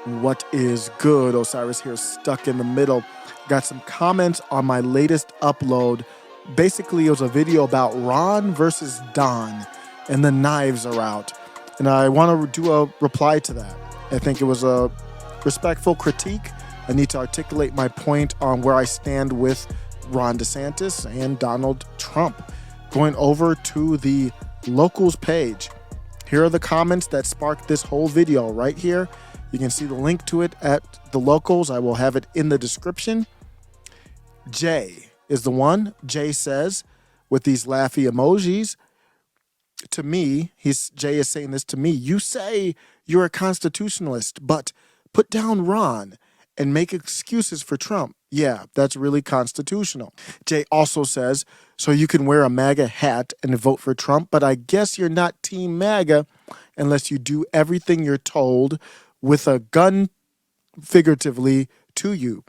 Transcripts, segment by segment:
What is good? Osiris here, stuck in the middle. Got some comments on my latest upload. Basically, it was a video about Ron versus Don, and the knives are out. And I want to do a reply to that. I think it was a respectful critique. I need to articulate my point on where I stand with Ron DeSantis and Donald Trump. Going over to the locals page. Here are the comments that sparked this whole video right here. You can see the link to it at the locals. I will have it in the description. Jay is the one. Jay says, with these laughy emojis, to me, Jay is saying this to me. You say you're a constitutionalist, but put down Ron and make excuses for Trump. Yeah, that's really constitutional. Jay also says, so you can wear a MAGA hat and vote for Trump, but I guess you're not Team MAGA unless you do everything you're told with a gun figuratively to you.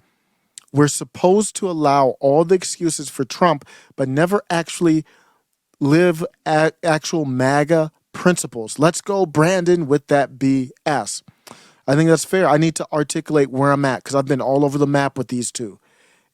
We're supposed to allow all the excuses for Trump, but never actually live actual MAGA principles. Let's go, Brandon, with that BS. I think that's fair. I need to articulate where I'm at because I've been all over the map with these two.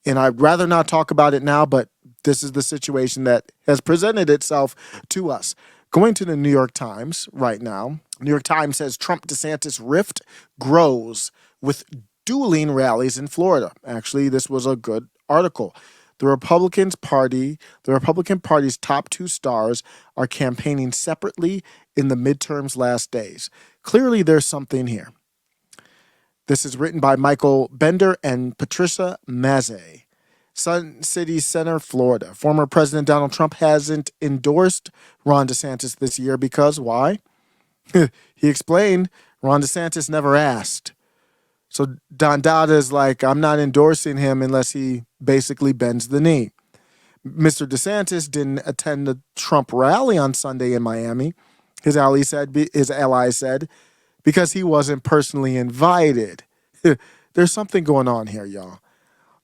And I'd rather not talk about it now, but this is the situation that has presented itself to us. Going to the New York Times right now. New York Times says Trump-DeSantis rift grows with dueling rallies in Florida. Actually, this was a good article. The Republican Party's top two stars are campaigning separately in the midterms last days. Clearly, there's something here. This is written by Michael Bender and Patricia Mazzei. Sun City Center, Florida. Former President Donald Trump hasn't endorsed Ron DeSantis this year because why? He explained Ron DeSantis never asked. So Don Dada is like, I'm not endorsing him unless he basically bends the knee. Mr. DeSantis didn't attend the Trump rally on Sunday in Miami. His ally said, because he wasn't personally invited. There's something going on here, y'all.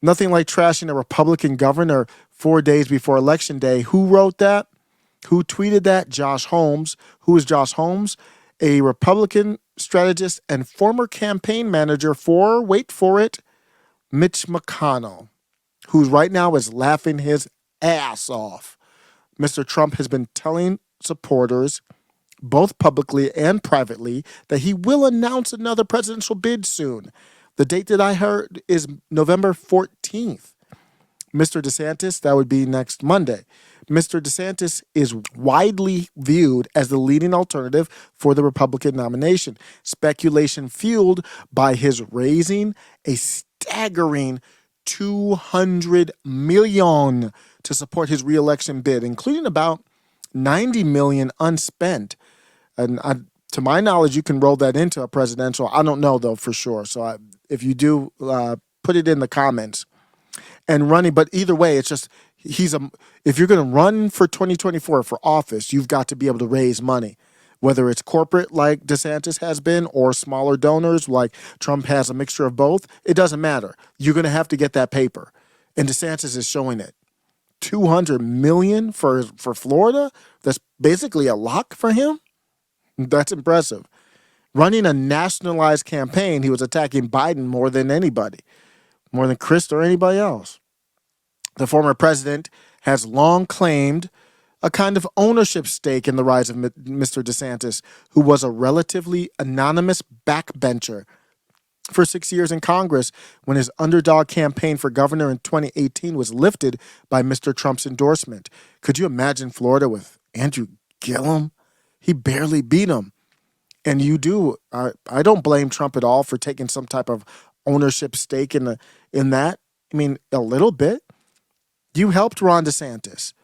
Nothing like trashing a Republican governor 4 days before Election Day. Who wrote that? Who tweeted that? Josh Holmes. Who is Josh Holmes? A Republican strategist and former campaign manager for, wait for it, Mitch McConnell, who right now is laughing his ass off. Mr. Trump has been telling supporters, both publicly and privately, that he will announce another presidential bid soon. The date that I heard is November 14th. Mr. DeSantis, that would be next Monday. Mr. DeSantis is widely viewed as the leading alternative for the Republican nomination. Speculation fueled by his raising a staggering $200 million to support his reelection bid, including about $90 million unspent. And to my knowledge, you can roll that into a presidential. I don't know, though, for sure. So if you do, put it in the comments. And running, but either way, it's just if you're going to run for 2024 for office, you've got to be able to raise money, whether it's corporate like DeSantis has been or smaller donors like Trump has, a mixture of both. It doesn't matter. You're going to have to get that paper. And DeSantis is showing it. $200 million for Florida? That's basically a lock for him? That's impressive. Running a nationalized campaign, he was attacking Biden more than anybody, more than Chris or anybody else. The former president has long claimed a kind of ownership stake in the rise of Mr. DeSantis, who was a relatively anonymous backbencher for 6 years in Congress when his underdog campaign for governor in 2018 was lifted by Mr. Trump's endorsement. Could you imagine Florida with Andrew Gillum? He barely beat him. And you do. I don't blame Trump at all for taking some type of ownership stake in that. I mean, a little bit. You helped Ron DeSantis.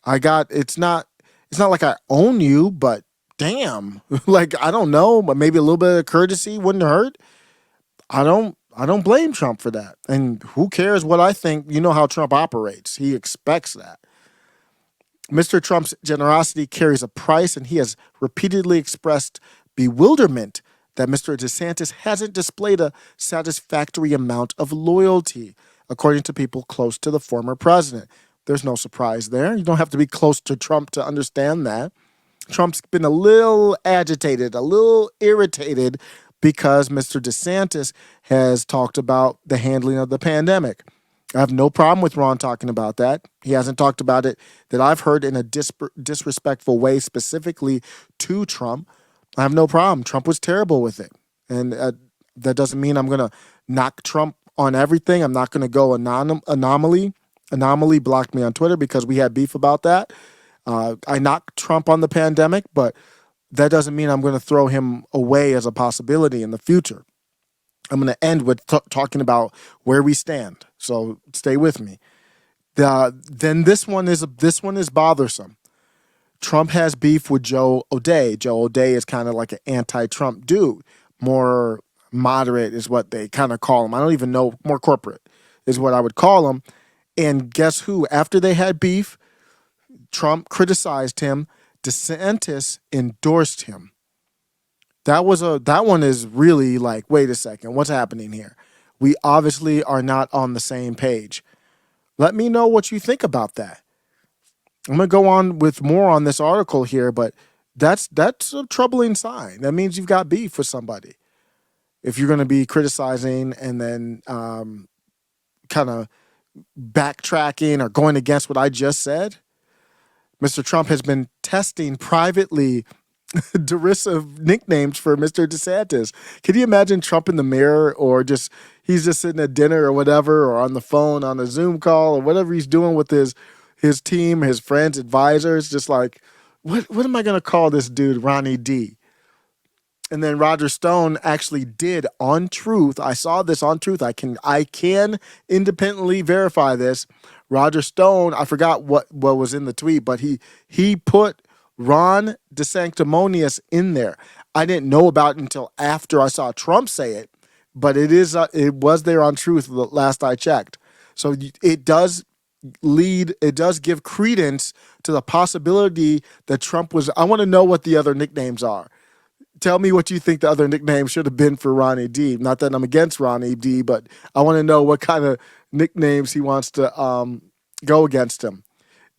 It's not like I own you, but damn, like, I don't know, but maybe a little bit of courtesy wouldn't hurt. I don't blame Trump for that. And who cares what I think? You know how Trump operates. He expects that. Mr. Trump's generosity carries a price, and he has repeatedly expressed bewilderment that Mr. DeSantis hasn't displayed a satisfactory amount of loyalty, according to people close to the former president. There's no surprise there. You don't have to be close to Trump to understand that. Trump's been a little agitated, a little irritated because Mr. DeSantis has talked about the handling of the pandemic. I have no problem with Ron talking about that. He hasn't talked about it that I've heard in a disrespectful way specifically to Trump. I have no problem. Trump was terrible with it. And that doesn't mean I'm going to knock Trump on everything. I'm not going to go anomaly. Anomaly blocked me on Twitter because we had beef about that. I knocked Trump on the pandemic, but that doesn't mean I'm going to throw him away as a possibility in the future. I'm going to end with talking about where we stand. So stay with me. Then this one is bothersome. Trump has beef with Joe O'Dea. Joe O'Dea is kind of like an anti-Trump dude. More moderate is what they kind of call him. I don't even know. More corporate is what I would call him. And guess who? After they had beef, Trump criticized him. DeSantis endorsed him. That one is really like, wait a second, what's happening here? We obviously are not on the same page. Let me know what you think about that. I'm going to go on with more on this article here, but that's a troubling sign. That means you've got beef with somebody. If you're going to be criticizing and then kind of backtracking or going against what I just said, Mr. Trump has been testing privately derisive nicknames for Mr. DeSantis. Can you imagine Trump in the mirror, or he's just sitting at dinner or whatever, or on the phone on a Zoom call or whatever he's doing with his team, his friends, advisors, just like, what am I going to call this dude, Ronnie D? And then Roger Stone actually did on Truth. I saw this on Truth. I can independently verify this. Roger Stone, I forgot what was in the tweet, but he put Ron DeSanctimonious in there. I didn't know about it until after I saw Trump say it, but it was there on Truth the last I checked. So it does give credence to the possibility that Trump was. I want to know what the other nicknames are. Tell me what you think the other nickname should have been for Ronnie D. Not that I'm against Ronnie D, but I want to know what kind of nicknames he wants to go against him.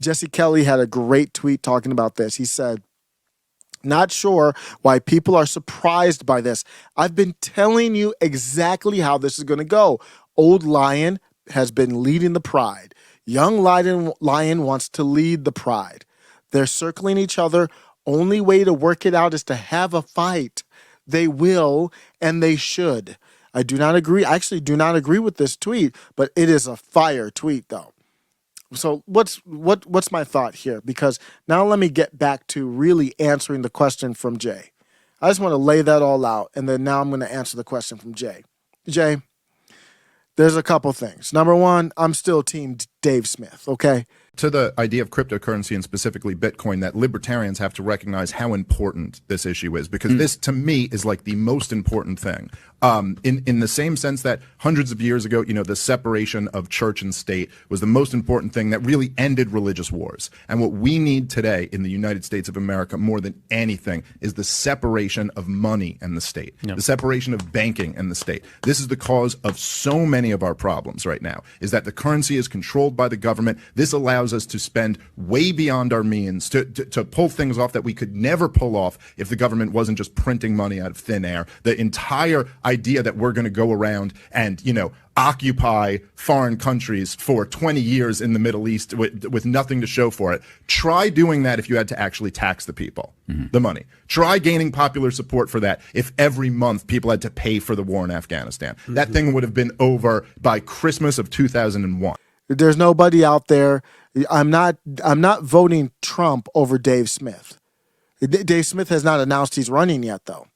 Jesse Kelly had a great tweet talking about this. He said, "Not sure why people are surprised by this. I've been telling you exactly how this is going to go. Old Lion has been leading the pride. Young Lion wants to lead the pride. They're circling each other. Only way to work it out is to have a fight. They will, and they should." I do not agree. I actually do not agree with this tweet, but it is a fire tweet, though. So what's my thought here? Because now let me get back to really answering the question from Jay. I just want to lay that all out, and then now I'm going to answer the question from Jay. Jay, there's a couple things. Number one, I'm still team Dave Smith, okay? To the idea of cryptocurrency and specifically Bitcoin, that libertarians have to recognize how important this issue is, because this, to me, is like the most important thing. In the same sense that hundreds of years ago, the separation of church and state was the most important thing that really ended religious wars. And what we need today in the United States of America more than anything is the separation of money and the state, the separation of banking and the state. This is the cause of so many of our problems right now, is that the currency is controlled by the government. This allows us to spend way beyond our means to pull things off that we could never pull off if the government wasn't just printing money out of thin air. The entire idea that we're going to go around and, occupy foreign countries for 20 years in the Middle East with nothing to show for it. Try doing that if you had to actually tax the people, the money. Try gaining popular support for that if every month people had to pay for the war in Afghanistan. That thing would have been over by Christmas of 2001. There's nobody out there. I'm not voting Trump over Dave Smith. Dave Smith has not announced he's running yet, though.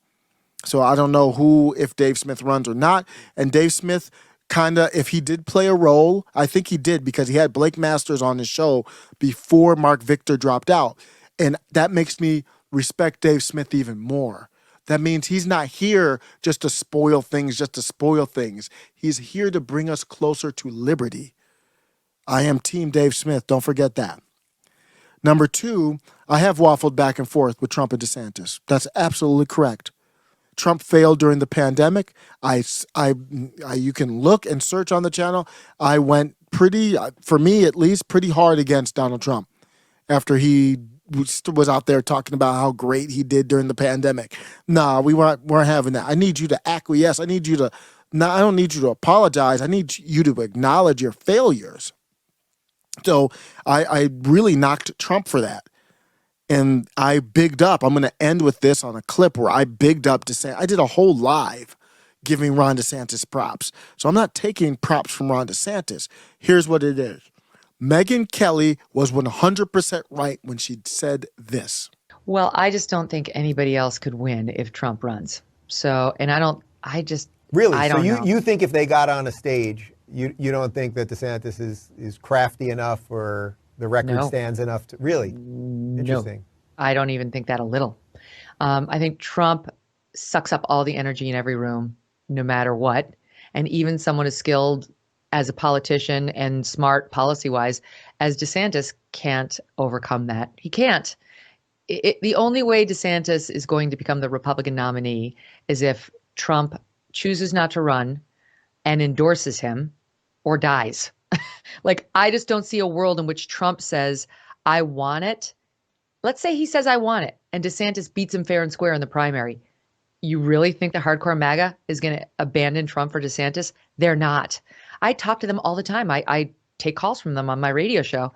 So I don't know if Dave Smith runs or not. And Dave Smith if he did play a role, I think he did, because he had Blake Masters on his show before Mark Victor dropped out. And that makes me respect Dave Smith even more. That means he's not here just to spoil things, He's here to bring us closer to liberty. I am Team Dave Smith. Don't forget that. Number two, I have waffled back and forth with Trump and DeSantis. That's absolutely correct. Trump failed during the pandemic. You can look and search on the channel. I went for me at least, pretty hard against Donald Trump after he was out there talking about how great he did during the pandemic. Nah, we weren't having that. I need you to acquiesce. I need you to. No, I don't need you to apologize. I need you to acknowledge your failures. So I really knocked Trump for that. And I bigged up. I'm going to end with this on a clip where I bigged up DeSantis. I did a whole live giving Ron DeSantis props. So I'm not taking props from Ron DeSantis. Here's what it is. Megyn Kelly was 100% right when she said this. Well, I just don't think anybody else could win if Trump runs. So, and I don't know. You think if they got on a stage, you don't think that DeSantis is crafty enough or the record stands enough to really? Interesting. No, I don't even think that a little. I think Trump sucks up all the energy in every room, no matter what. And even someone as skilled as a politician and smart policy-wise as DeSantis can't overcome that. He can't. The only way DeSantis is going to become the Republican nominee is if Trump chooses not to run and endorses him or dies. Like, I just don't see a world in which Trump says, I want it. Let's say he says, I want it, and DeSantis beats him fair and square in the primary. You really think the hardcore MAGA is going to abandon Trump for DeSantis? They're not. I talk to them all the time. I take calls from them on my radio show,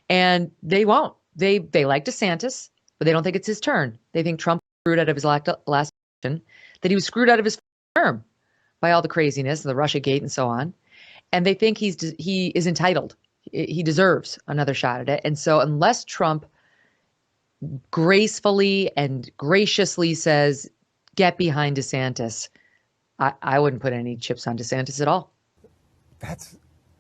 and they won't. They like DeSantis, but they don't think it's his turn. They think Trump screwed out of his last election, that he was screwed out of his term by all the craziness, the Russiagate and so on. And they think he is entitled. He deserves another shot at it. And so unless Trump gracefully and graciously says, get behind DeSantis, I wouldn't put any chips on DeSantis at all.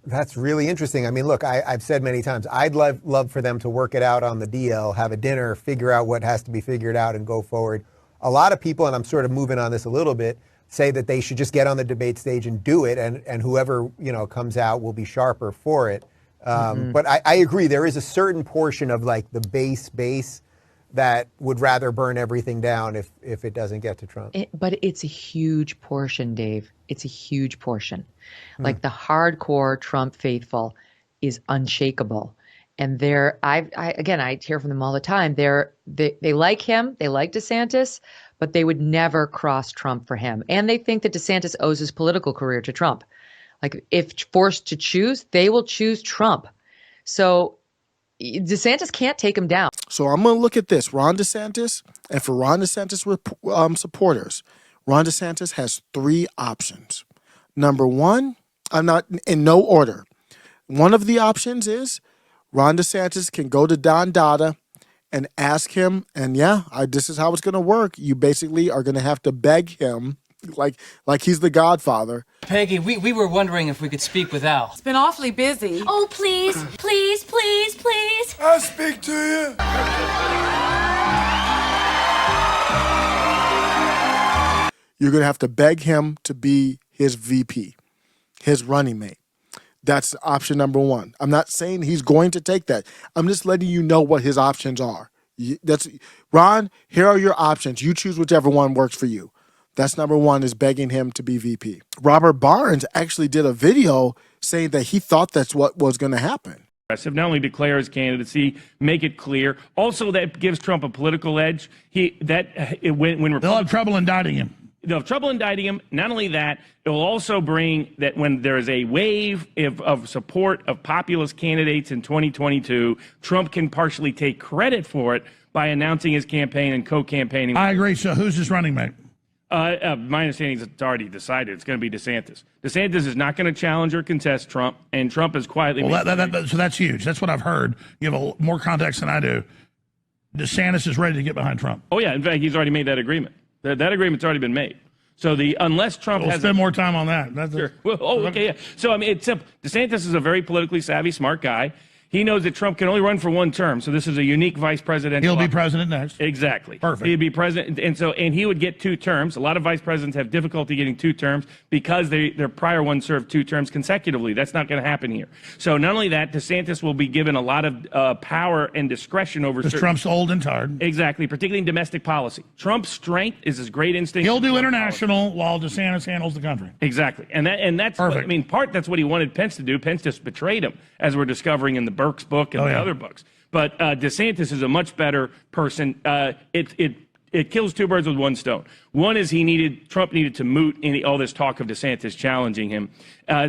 That's really interesting. I mean, look, I've said many times, I'd love for them to work it out on the DL, have a dinner, figure out what has to be figured out and go forward. A lot of people, and I'm sort of moving on this a little bit, say that they should just get on the debate stage and do it, and whoever comes out will be sharper for it. But I agree, there is a certain portion of like the base that would rather burn everything down if it doesn't get to Trump. But it's a huge portion, Dave. It's a huge portion. Like the hardcore Trump faithful is unshakable. And I hear from them all the time. They like him, they like DeSantis, but they would never cross Trump for him. And they think that DeSantis owes his political career to Trump. Like, if forced to choose, they will choose Trump. So DeSantis can't take him down. So I'm going to look at this. Ron DeSantis, and for Ron DeSantis supporters, Ron DeSantis has 3 options. Number 1, I'm not in no order. One of the options is Ron DeSantis can go to Don Dada and ask him, and this is how it's going to work. You basically are going to have to beg him, like he's the Godfather. Peggy, we were wondering if we could speak with Al. It's been awfully busy. Oh, please, please, please, please. I speak to you. You're going to have to beg him to be his VP, his running mate. That's option number 1. I'm not saying he's going to take that. I'm just letting you know what his options are. Ron, here are your options. You choose whichever one works for you. That's number 1, is begging him to be VP. Robert Barnes actually did a video saying that he thought that's what was going to happen. Not only declare his candidacy, make it clear. Also, that gives Trump a political edge. When they'll have trouble indicting him. They'll have trouble indicting him. Not only that, it will also bring that when there is a wave of support of populist candidates in 2022, Trump can partially take credit for it by announcing his campaign and co-campaigning. I agree. So who's his running mate? My understanding is it's already decided. It's going to be DeSantis. DeSantis is not going to challenge or contest Trump, and Trump is quietly. Well, so that's huge. That's what I've heard. You have more context than I do. DeSantis is ready to get behind Trump. Oh yeah, in fact, he's already made that agreement. That agreement's already been made. So unless Trump we'll spend more time on that. Sure. Well, okay, yeah. So I mean, it's simple. DeSantis is a very politically savvy, smart guy. He knows that Trump can only run for 1 term, so this is a unique vice presidential. He'll be president next. Exactly. Perfect. He'd be president, and he would get 2 terms. A lot of vice presidents have difficulty getting 2 terms because their prior one served 2 terms consecutively. That's not going to happen here. So not only that, DeSantis will be given a lot of power and discretion over. Because Trump's old and tired. Exactly, particularly in domestic policy. Trump's strength is his great instinct. He'll do international while DeSantis handles the country. Exactly, and that's perfect. That's what he wanted Pence to do. Pence just betrayed him, as we're discovering in the Burke's book and other books. But DeSantis is a much better person. It kills two birds with one stone. One is Trump needed to moot all this talk of DeSantis challenging him.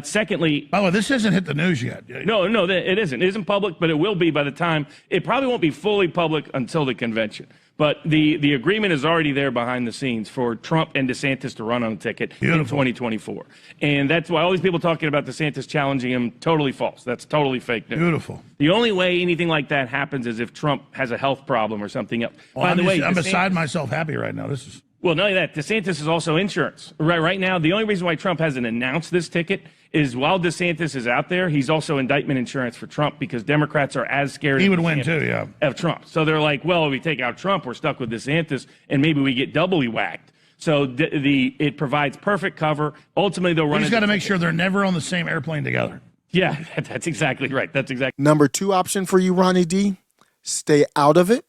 Secondly, by the way, this hasn't hit the news yet. No, it isn't. It isn't public, but it will be by the time. It probably won't be fully public until the convention. But the agreement is already there behind the scenes for Trump and DeSantis to run on a ticket in 2024. And that's why all these people talking about DeSantis challenging him, totally false. That's totally fake news. Beautiful. The only way anything like that happens is if Trump has a health problem or something else. Well, by the way, I'm beside myself happy right now. This is. Well, not only that, DeSantis is also insurance. Right now, the only reason why Trump hasn't announced this ticket is while DeSantis is out there, he's also indictment insurance for Trump because Democrats are as scared He would win too, yeah. of Trump. So they're like, well, if we take out Trump, we're stuck with DeSantis, and maybe we get doubly whacked. So it provides perfect cover. Ultimately, they'll run. We just got to make sure they're never on the same airplane together. Yeah, that's exactly right. That's exactly. Number 2 option for you, Ronnie D, stay out of it,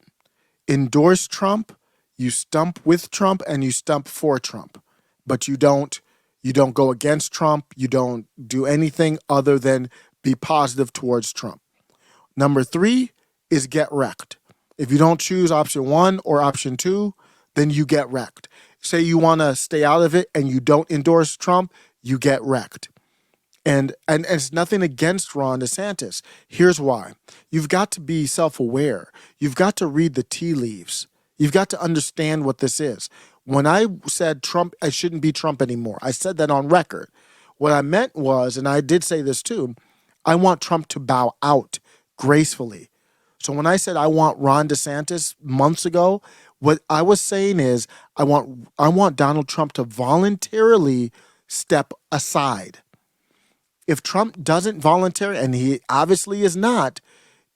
endorse Trump. You stump with Trump and you stump for Trump, but you don't go against Trump. You don't do anything other than be positive towards Trump. Number 3 is get wrecked. If you don't choose option 1 or option 2, then you get wrecked. Say you want to stay out of it and you don't endorse Trump, you get wrecked. And it's nothing against Ron DeSantis. Here's why. You've got to be self-aware. You've got to read the tea leaves. You've got to understand what this is. When I said Trump, I shouldn't be Trump anymore, I said that on record. What I meant was, and I did say this too, I want Trump to bow out gracefully. So when I said I want Ron DeSantis months ago, what I was saying is I want Donald Trump to voluntarily step aside. If Trump doesn't voluntarily, and he obviously is not,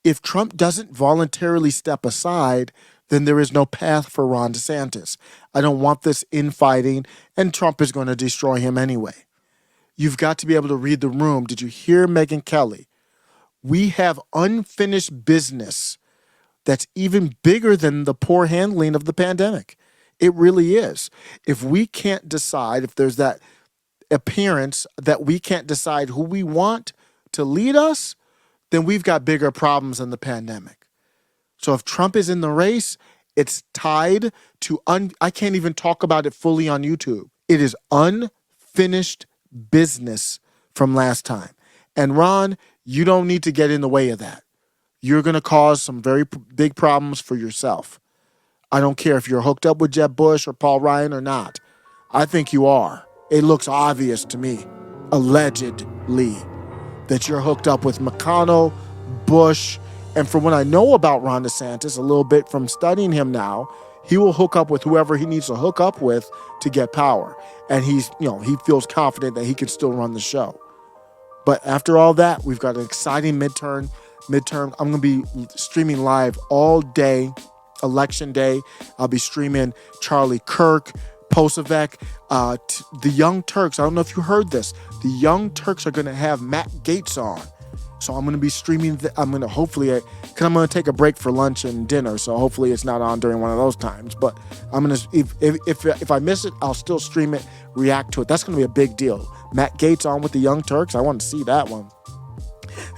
if Trump doesn't voluntarily step aside, then there is no path for Ron DeSantis. I don't want this infighting, and Trump is going to destroy him anyway. You've got to be able to read the room. Did you hear Megyn Kelly? We have unfinished business that's even bigger than the poor handling of the pandemic. It really is. If we can't decide, if there's that appearance that we can't decide who we want to lead us, then we've got bigger problems than the pandemic. So if Trump is in the race, it's tied to, I can't even talk about it fully on YouTube. It is unfinished business from last time. And Ron, you don't need to get in the way of that. You're going to cause some very big problems for yourself. I don't care if you're hooked up with Jeb Bush or Paul Ryan or not. I think you are. It looks obvious to me, allegedly, that you're hooked up with McConnell, Bush, and from what I know about Ron DeSantis, a little bit from studying him now, he will hook up with whoever he needs to hook up with to get power. And he feels confident that he can still run the show. But after all that, we've got an exciting midterm. I'm going to be streaming live all day, election day. I'll be streaming Charlie Kirk, Posevec, the Young Turks. I don't know if you heard this. The Young Turks are going to have Matt Gaetz on. So I'm going to be streaming. I'm going to take a break for lunch and dinner. So hopefully it's not on during one of those times. But I'm going to, if I miss it, I'll still stream it, react to it. That's going to be a big deal. Matt Gaetz on with the Young Turks. I want to see that one.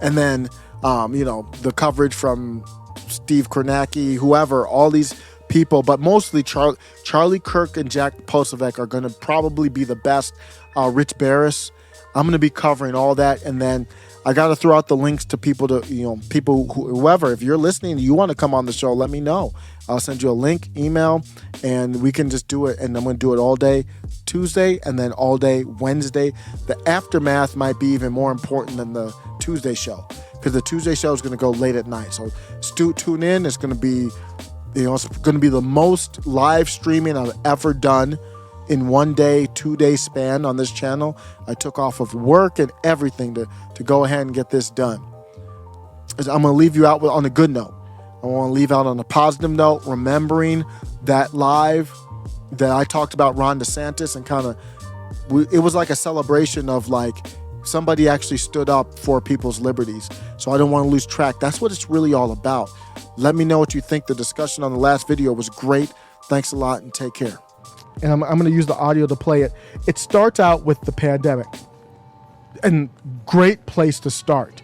And then, the coverage from Steve Kornacki, whoever, all these people, but mostly Charlie Kirk and Jack Posevec are going to probably be the best. Rich Barris. I'm going to be covering all that. And then I got to throw out the links to people whoever, if you're listening and you want to come on the show, let me know. I'll send you a link, email, and we can just do it. And I'm going to do it all day Tuesday and then all day Wednesday. The aftermath might be even more important than the Tuesday show because the Tuesday show is going to go late at night. So tune in. It's going to be, it's going to be the most live streaming I've ever done in 1 day, 2 day span on this channel. I took off of work and everything to go ahead and get this done. I'm going to leave you out on a good note. I want to leave out on a positive note, remembering that live that I talked about Ron DeSantis and it was like a celebration of like somebody actually stood up for people's liberties. So I don't want to lose track. That's what it's really all about. Let me know what you think. The discussion on the last video was great. Thanks a lot and take care. And I'm going to use the audio to play it. It starts out with the pandemic. And great place to start.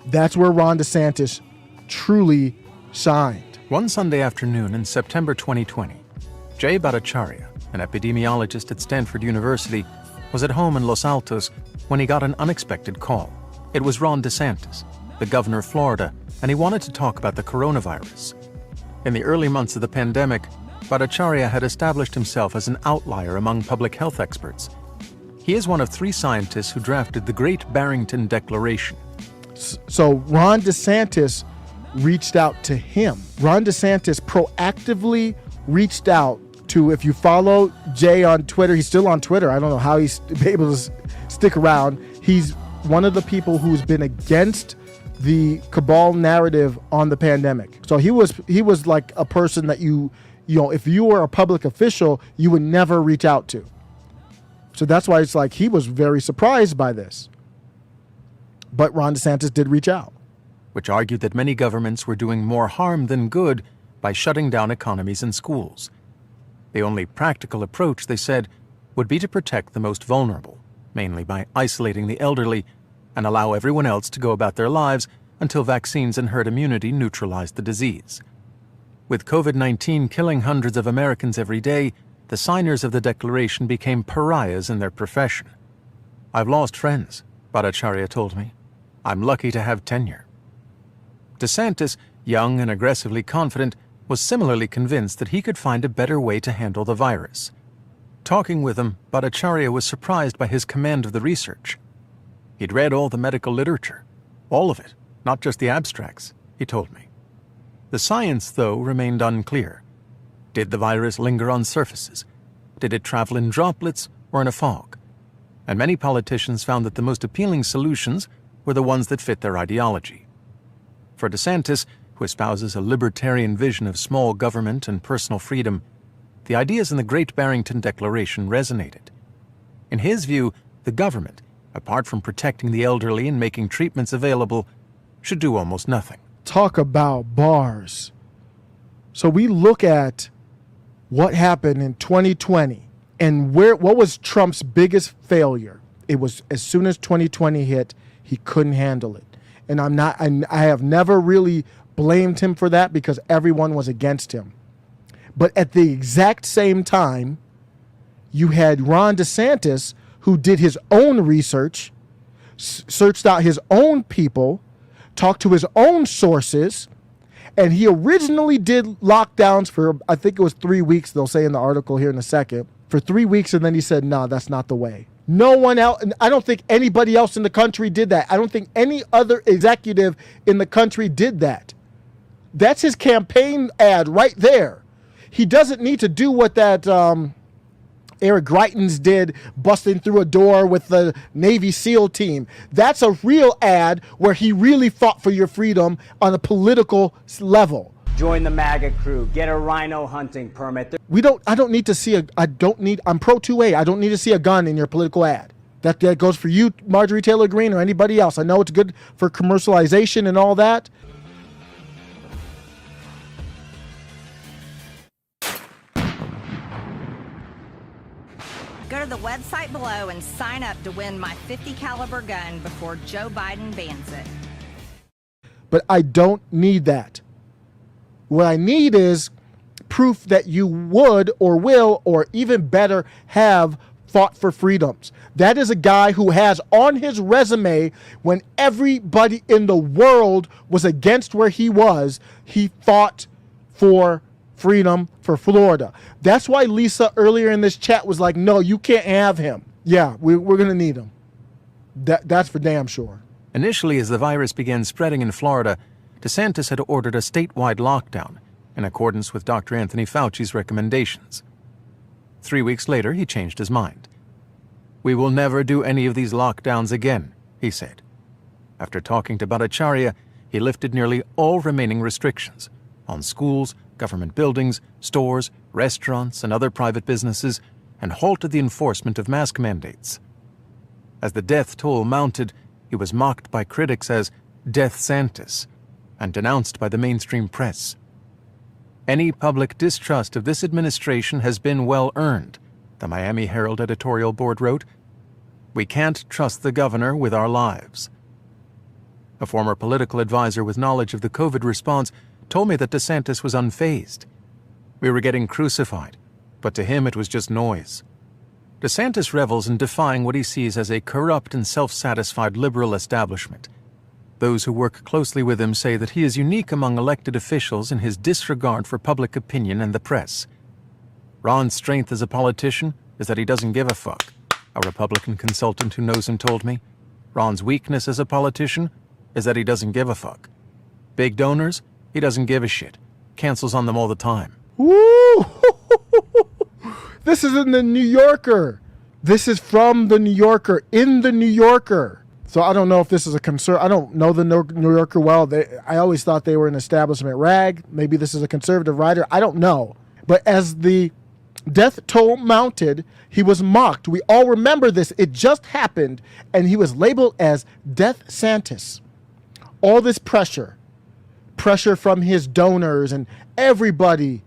That's where Ron DeSantis truly shined. One Sunday afternoon in September 2020, Jay Bhattacharya, an epidemiologist at Stanford University, was at home in Los Altos when he got an unexpected call. It was Ron DeSantis, the governor of Florida, and he wanted to talk about the coronavirus. In the early months of the pandemic, Bhattacharya had established himself as an outlier among public health experts. He is one of 3 scientists who drafted the Great Barrington Declaration. So Ron DeSantis reached out to him. Ron DeSantis proactively reached out to, if you follow Jay on Twitter, he's still on Twitter. I don't know how he's able to stick around. He's one of the people who's been against the cabal narrative on the pandemic. So he was like a person that you know, if you were a public official, you would never reach out to. So that's why it's like he was very surprised by this. But Ron DeSantis did reach out. Which argued that many governments were doing more harm than good by shutting down economies and schools. The only practical approach, they said, would be to protect the most vulnerable, mainly by isolating the elderly, and allow everyone else to go about their lives until vaccines and herd immunity neutralized the disease. With COVID-19 killing hundreds of Americans every day, the signers of the declaration became pariahs in their profession. "I've lost friends," Bhattacharya told me. "I'm lucky to have tenure." DeSantis, young and aggressively confident, was similarly convinced that he could find a better way to handle the virus. Talking with him, Bhattacharya was surprised by his command of the research. He'd read all the medical literature, all of it, not just the abstracts, he told me. The science, though, remained unclear. Did the virus linger on surfaces? Did it travel in droplets or in a fog? And many politicians found that the most appealing solutions were the ones that fit their ideology. For DeSantis, who espouses a libertarian vision of small government and personal freedom, the ideas in the Great Barrington Declaration resonated. In his view, the government, apart from protecting the elderly and making treatments available, should do almost nothing. Talk about bars. So we look at what happened in 2020 and what was Trump's biggest failure. It was as soon as 2020 hit, he couldn't handle it. And I have never really blamed him for that because everyone was against him. But at the exact same time, you had Ron DeSantis, who did his own research, searched out his own people, talked to his own sources, and he originally did lockdowns for, I think it was 3 weeks, they'll say in the article here in a second, for 3 weeks, and then he said, no, that's not the way. No one else, I don't think anybody else in the country did that. I don't think any other executive in the country did that. That's his campaign ad right there. He doesn't need to do what that Eric Greitens did, busting through a door with the Navy SEAL team. That's a real ad where he really fought for your freedom on a political level. Join the MAGA crew. Get a rhino hunting permit. I don't need to see I'm pro 2A. I don't need to see a gun in your political ad. That goes for you, Marjorie Taylor Greene, or anybody else. I know it's good for commercialization and all that. Go to the website below and sign up to win my .50 caliber gun before Joe Biden bans it. But I don't need that. What I need is proof that you would or will, or even better, have fought for freedoms. That is a guy who has on his resume, when everybody in the world was against where he was, he fought for freedom for Florida. That's why Lisa earlier in this chat was like, no, you can't have him. Yeah, we're going to need him. That's for damn sure. Initially, as the virus began spreading in Florida, DeSantis had ordered a statewide lockdown in accordance with Dr. Anthony Fauci's recommendations. 3 weeks later, he changed his mind. "We will never do any of these lockdowns again," he said. After talking to Bhattacharya, he lifted nearly all remaining restrictions on schools, government buildings, stores, restaurants, and other private businesses, and halted the enforcement of mask mandates. As the death toll mounted, he was mocked by critics as Death-Santis and denounced by the mainstream press. "Any public distrust of this administration has been well earned," the Miami Herald editorial board wrote. "We can't trust the governor with our lives." A former political advisor with knowledge of the COVID response told me that DeSantis was unfazed. We were getting crucified, but to him it was just noise. DeSantis revels in defying what he sees as a corrupt and self-satisfied liberal establishment. Those who work closely with him say that he is unique among elected officials in his disregard for public opinion and the press. Ron's strength as a politician is that he doesn't give a fuck, a Republican consultant who knows him told me. Ron's weakness as a politician is that he doesn't give a fuck. Big donors, he doesn't give a shit. Cancels on them all the time. Woo! This is in the New Yorker. This is from the New Yorker, in the New Yorker. So I don't know if this is a concern. I don't know the New Yorker well. I always thought they were an establishment rag. Maybe this is a conservative writer. I don't know. But as the death toll mounted, he was mocked. We all remember this. It just happened, and he was labeled as DeathSantis. All this pressure from his donors and everybody.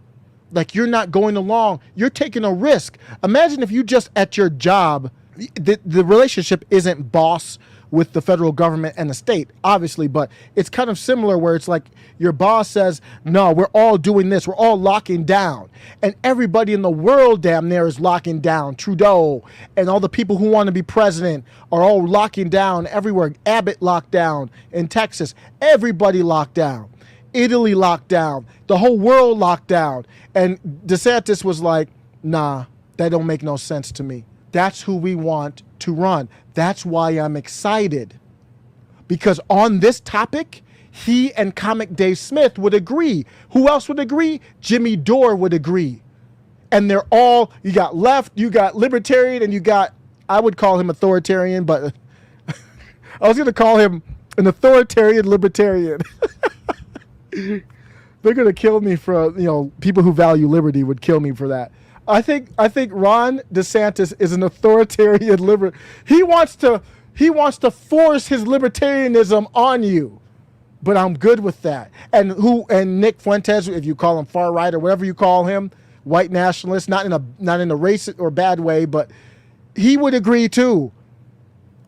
Like, you're not going along. You're taking a risk. Imagine if you just at your job, the relationship isn't boss with the federal government and the state, obviously, but it's kind of similar where it's like your boss says, no, we're all doing this. We're all locking down. And everybody in the world damn near is locking down. Trudeau and all the people who want to be president are all locking down everywhere. Abbott locked down in Texas. Everybody locked down. Italy locked down. The whole world locked down. And DeSantis was like, nah, that don't make no sense to me. That's who we want to run. That's why I'm excited. Because on this topic, he and comic Dave Smith would agree. Who else would agree? Jimmy Dore would agree. And they're all, you got left, you got libertarian, and you got, I would call him authoritarian, but I was going to call him an authoritarian libertarian. They're going to kill me for, people who value liberty would kill me for that. I think Ron DeSantis is an authoritarian libertarian. He wants to force his libertarianism on you. But I'm good with that. And Nick Fuentes, if you call him far right or whatever you call him, white nationalist, not in a racist or bad way, but he would agree too.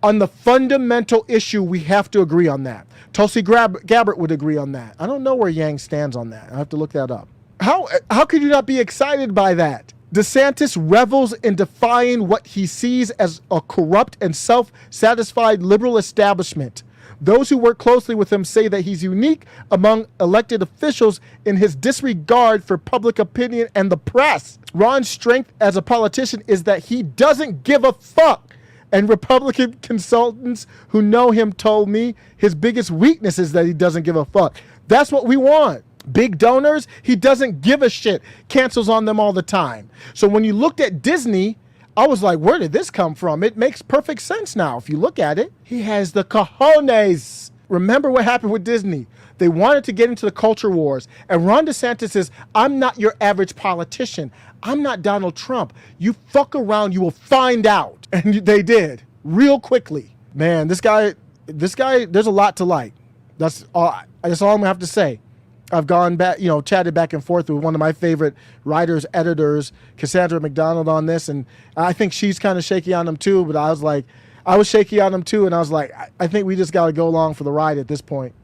On the fundamental issue, we have to agree on that. Tulsi Gabbard would agree on that. I don't know where Yang stands on that. I have to look that up. How could you not be excited by that? DeSantis revels in defying what he sees as a corrupt and self-satisfied liberal establishment. Those who work closely with him say that he's unique among elected officials in his disregard for public opinion and the press. Ron's strength as a politician is that he doesn't give a fuck. And Republican consultants who know him told me his biggest weakness is that he doesn't give a fuck. That's what we want. Big donors, he doesn't give a shit. Cancels on them all the time. So when you looked at Disney, I was like, where did this come from? It makes perfect sense now. If you look at it, he has the cojones. Remember what happened with Disney. They wanted to get into the culture wars. And Ron DeSantis says, I'm not your average politician. I'm not Donald Trump. You fuck around, you will find out. And they did, real quickly. Man, this guy, there's a lot to like. That's all I'm gonna have to say. I've gone back, chatted back and forth with one of my favorite writers, editors, Cassandra McDonald, on this, and I think she's kind of shaky on him too, but I was shaky on him too, and I was like, I think we just got to go along for the ride at this point.